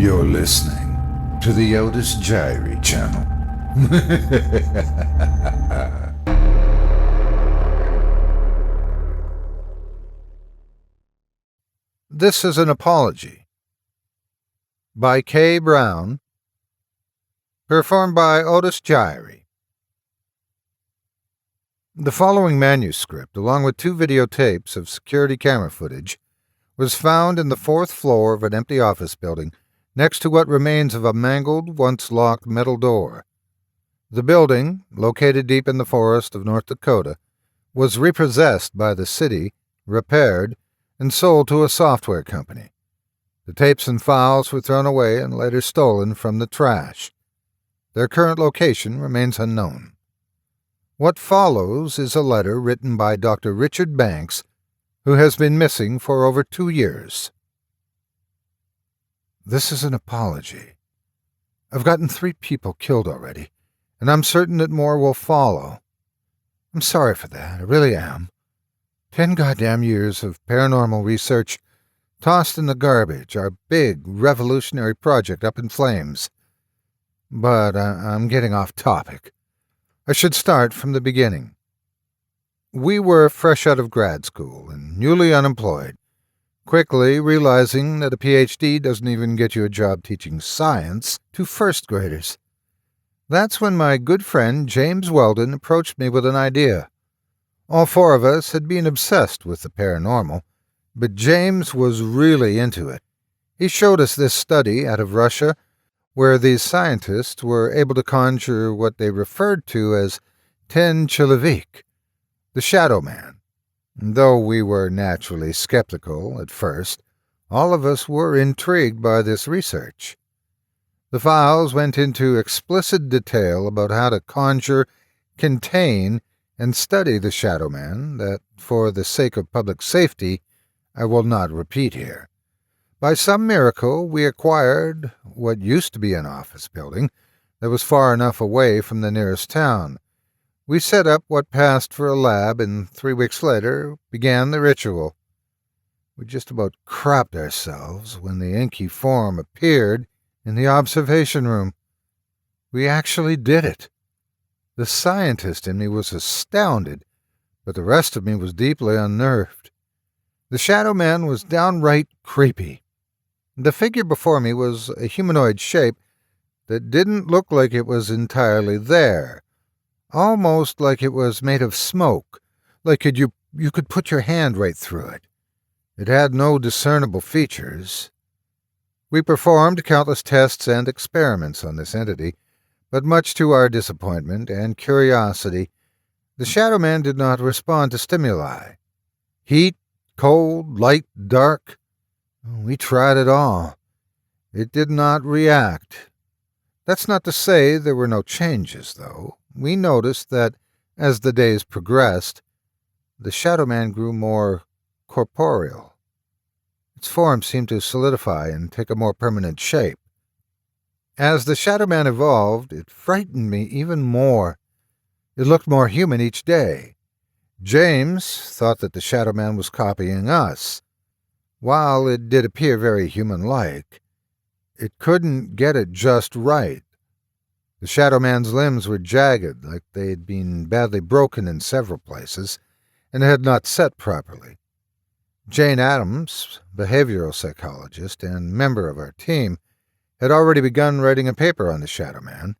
You're listening to the Otis Jiry channel. This is an apology by K. Brown, performed by Otis Jiry. The following manuscript, along with 2 videotapes of security camera footage, was found in the 4th floor of an empty office building next to what remains of a mangled, once-locked metal door. The building, located deep in the forest of North Dakota, was repossessed by the city, repaired, and sold to a software company. The tapes and files were thrown away and later stolen from the trash. Their current location remains unknown. What follows is a letter written by Dr. Richard Banks, who has been missing for over 2 years. This is an apology. I've gotten 3 people killed already, and I'm certain that more will follow. I'm sorry for that, I really am. 10 goddamn years of paranormal research tossed in the garbage, our big, revolutionary project up in flames. But I'm getting off topic. I should start from the beginning. We were fresh out of grad school and newly unemployed, quickly realizing that a PhD doesn't even get you a job teaching science to first graders. That's when my good friend James Weldon approached me with an idea. All 4 of us had been obsessed with the paranormal, but James was really into it. He showed us this study out of Russia where these scientists were able to conjure what they referred to as ten человек, the Shadow Man. Though we were naturally skeptical at first, all of us were intrigued by this research. The files went into explicit detail about how to conjure, contain, and study the Shadow Man that, for the sake of public safety, I will not repeat here. By some miracle, we acquired what used to be an office building that was far enough away from the nearest town. We set up what passed for a lab, and 3 weeks later began the ritual. We just about crapped ourselves when the inky form appeared in the observation room. We actually did it. The scientist in me was astounded, but the rest of me was deeply unnerved. The Shadow Man was downright creepy. The figure before me was a humanoid shape that didn't look like it was entirely there. Almost like it was made of smoke, like you could put your hand right through it. It had no discernible features. We performed countless tests and experiments on this entity, but much to our disappointment and curiosity, the Shadow Man did not respond to stimuli. Heat, cold, light, dark. We tried it all. It did not react. That's not to say there were no changes, though. We noticed that, as the days progressed, the Shadow Man grew more corporeal. Its form seemed to solidify and take a more permanent shape. As the Shadow Man evolved, it frightened me even more. It looked more human each day. James thought that the Shadow Man was copying us. While it did appear very human-like, it couldn't get it just right. The Shadow Man's limbs were jagged, like they'd been badly broken in several places, and had not set properly. Jane Addams, behavioral psychologist and member of our team, had already begun writing a paper on the Shadow Man.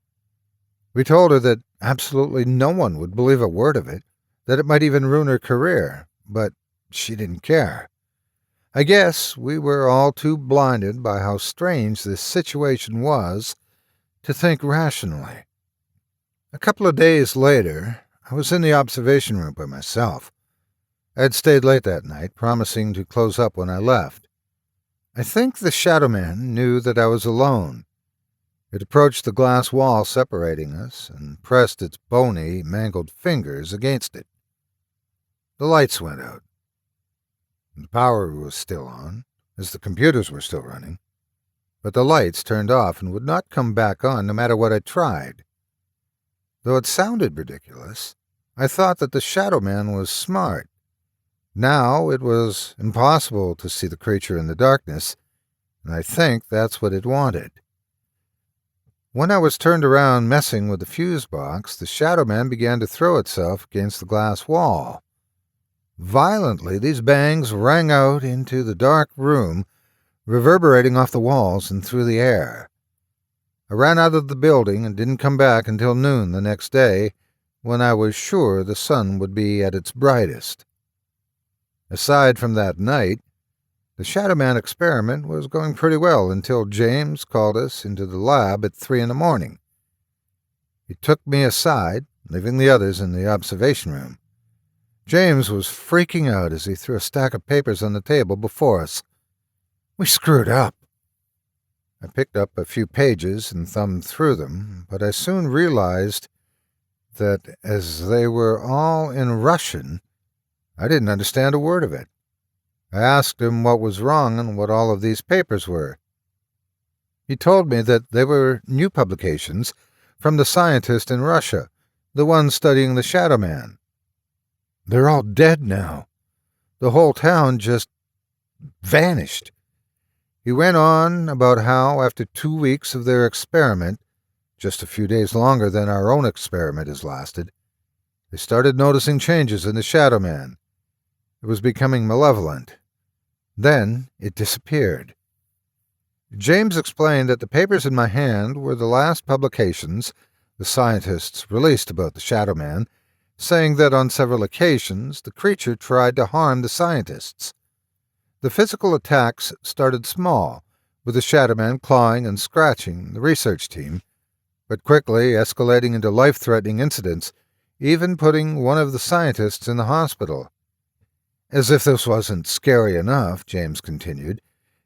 We told her that absolutely no one would believe a word of it, that it might even ruin her career, but she didn't care. I guess we were all too blinded by how strange this situation was to think rationally. A couple of days later, I was in the observation room by myself. I had stayed late that night, promising to close up when I left. I think the Shadow Man knew that I was alone. It approached the glass wall separating us and pressed its bony, mangled fingers against it. The lights went out. The power was still on, as the computers were still running, but the lights turned off and would not come back on no matter what I tried. Though it sounded ridiculous, I thought that the Shadow Man was smart. Now it was impossible to see the creature in the darkness, and I think that's what it wanted. When I was turned around messing with the fuse box, the Shadow Man began to throw itself against the glass wall. Violently, these bangs rang out into the dark room, reverberating off the walls and through the air. I ran out of the building and didn't come back until noon the next day, when I was sure the sun would be at its brightest. Aside from that night, the Shadow Man experiment was going pretty well until James called us into the lab at 3 a.m. He took me aside, leaving the others in the observation room. James was freaking out as he threw a stack of papers on the table before us. We screwed up. I picked up a few pages and thumbed through them, but I soon realized that as they were all in Russian, I didn't understand a word of it. I asked him what was wrong and what all of these papers were. He told me that they were new publications from the scientist in Russia, the one studying the Shadow Man. They're all dead now. The whole town just vanished. He went on about how, after 2 weeks of their experiment, just a few days longer than our own experiment has lasted, they started noticing changes in the Shadow Man. It was becoming malevolent. Then it disappeared. James explained that the papers in my hand were the last publications the scientists released about the Shadow Man, saying that on several occasions the creature tried to harm the scientists. The physical attacks started small, with the Shadow Man clawing and scratching the research team, but quickly escalating into life-threatening incidents, even putting one of the scientists in the hospital. As if this wasn't scary enough, James continued,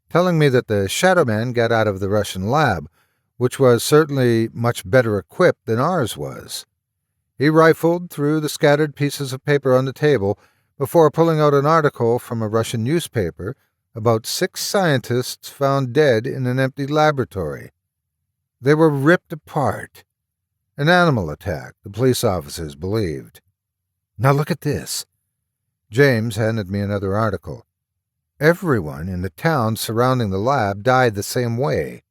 telling me that the Shadow Man got out of the Russian lab, which was certainly much better equipped than ours was. He rifled through the scattered pieces of paper on the table before pulling out an article from a Russian newspaper about 6 scientists found dead in an empty laboratory. They were ripped apart. An animal attack, the police officers believed. Now look at this. James handed me another article. Everyone in the town surrounding the lab died the same way.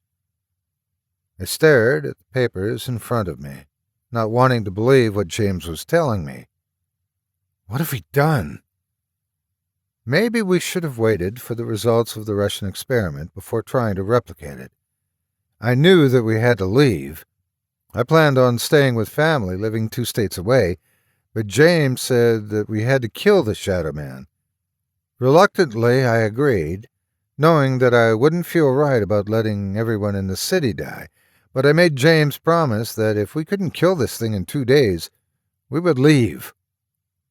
I stared at the papers in front of me, not wanting to believe what James was telling me. What have we done? Maybe we should have waited for the results of the Russian experiment before trying to replicate it. I knew that we had to leave. I planned on staying with family living 2 states away, but James said that we had to kill the Shadow Man. Reluctantly, I agreed, knowing that I wouldn't feel right about letting everyone in the city die, but I made James promise that if we couldn't kill this thing in 2 days, we would leave.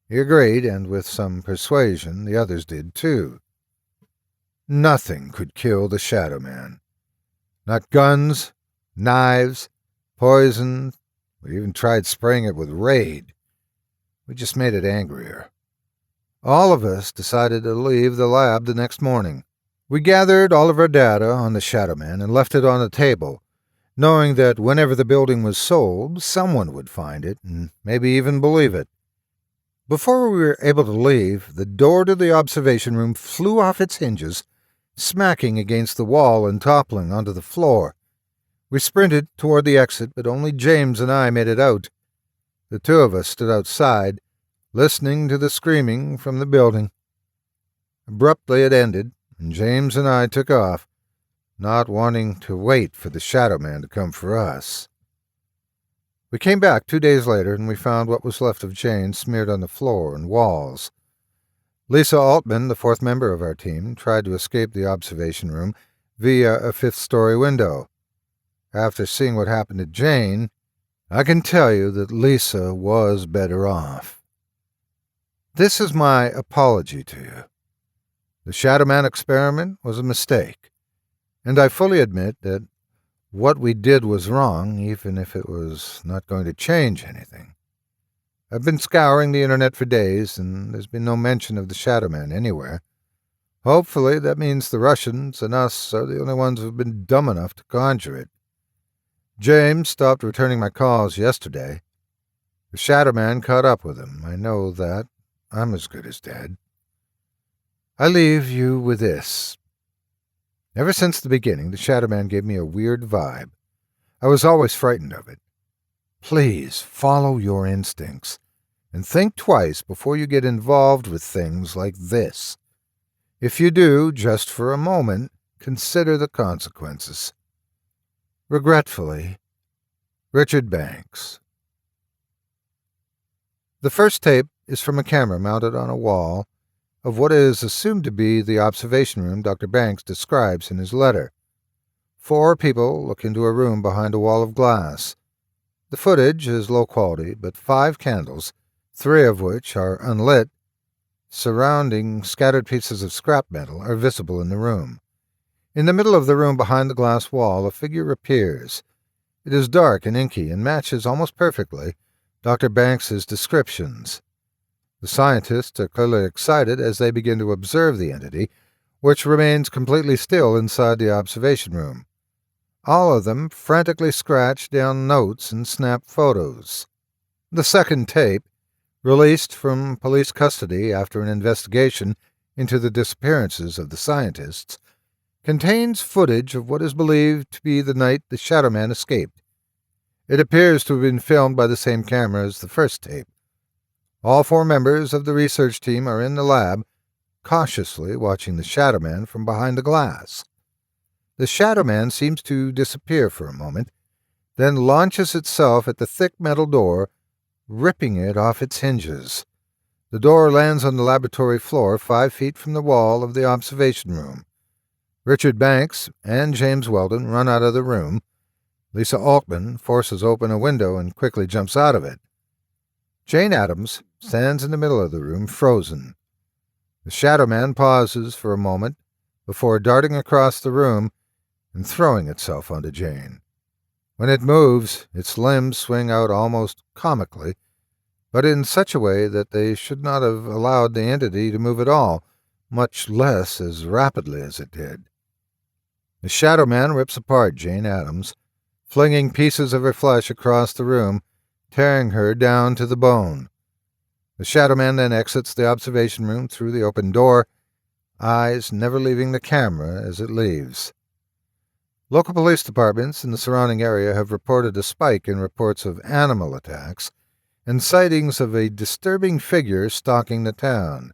He agreed, and with some persuasion, the others did too. Nothing could kill the Shadow Man. Not guns, knives, poison. We even tried spraying it with Raid. We just made it angrier. All of us decided to leave the lab the next morning. We gathered all of our data on the Shadow Man and left it on the table, knowing that whenever the building was sold, someone would find it and maybe even believe it. Before we were able to leave, the door to the observation room flew off its hinges, smacking against the wall and toppling onto the floor. We sprinted toward the exit, but only James and I made it out. The 2 of us stood outside, listening to the screaming from the building. Abruptly it ended, and James and I took off, not wanting to wait for the Shadow Man to come for us. We came back 2 days later, and we found what was left of Jane smeared on the floor and walls. Lisa Altman, the 4th member of our team, tried to escape the observation room via a 5th-story window. After seeing what happened to Jane, I can tell you that Lisa was better off. This is my apology to you. The Shadow Man experiment was a mistake, and I fully admit that what we did was wrong, even if it was not going to change anything. I've been scouring the internet for days, and there's been no mention of the Shadow Man anywhere. Hopefully that means the Russians and us are the only ones who've been dumb enough to conjure it. James stopped returning my calls yesterday. The Shadow Man caught up with him. I know that. I'm as good as dead. I leave you with this. Ever since the beginning, the Shadow Man gave me a weird vibe. I was always frightened of it. Please follow your instincts and think twice before you get involved with things like this. If you do, just for a moment, consider the consequences. Regretfully, Richard Banks. The first tape is from a camera mounted on a wall of what is assumed to be the observation room Dr. Banks describes in his letter. 4 people look into a room behind a wall of glass. The footage is low quality, but 5 candles, 3 of which are unlit, surrounding scattered pieces of scrap metal, are visible in the room. In the middle of the room behind the glass wall, a figure appears. It is dark and inky and matches almost perfectly Dr. Banks's descriptions. The scientists are clearly excited as they begin to observe the entity, which remains completely still inside the observation room. All of them frantically scratch down notes and snap photos. The second tape, released from police custody after an investigation into the disappearances of the scientists, contains footage of what is believed to be the night the Shadow Man escaped. It appears to have been filmed by the same camera as the first tape. All 4 members of the research team are in the lab, cautiously watching the Shadow Man from behind the glass. The Shadow Man seems to disappear for a moment, then launches itself at the thick metal door, ripping it off its hinges. The door lands on the laboratory floor 5 feet from the wall of the observation room. Richard Banks and James Weldon run out of the room. Lisa Altman forces open a window and quickly jumps out of it. Jane Addams stands in the middle of the room, frozen. The Shadow Man pauses for a moment before darting across the room and throwing itself onto Jane. When it moves, its limbs swing out almost comically, but in such a way that they should not have allowed the entity to move at all, much less as rapidly as it did. The Shadow Man rips apart Jane Addams, flinging pieces of her flesh across the room, tearing her down to the bone. The Shadow Man then exits the observation room through the open door, eyes never leaving the camera as it leaves. Local police departments in the surrounding area have reported a spike in reports of animal attacks and sightings of a disturbing figure stalking the town.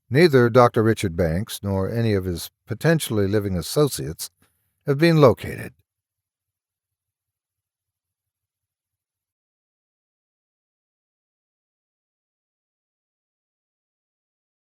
Neither Dr. Richard Banks nor any of his potentially living associates have been located.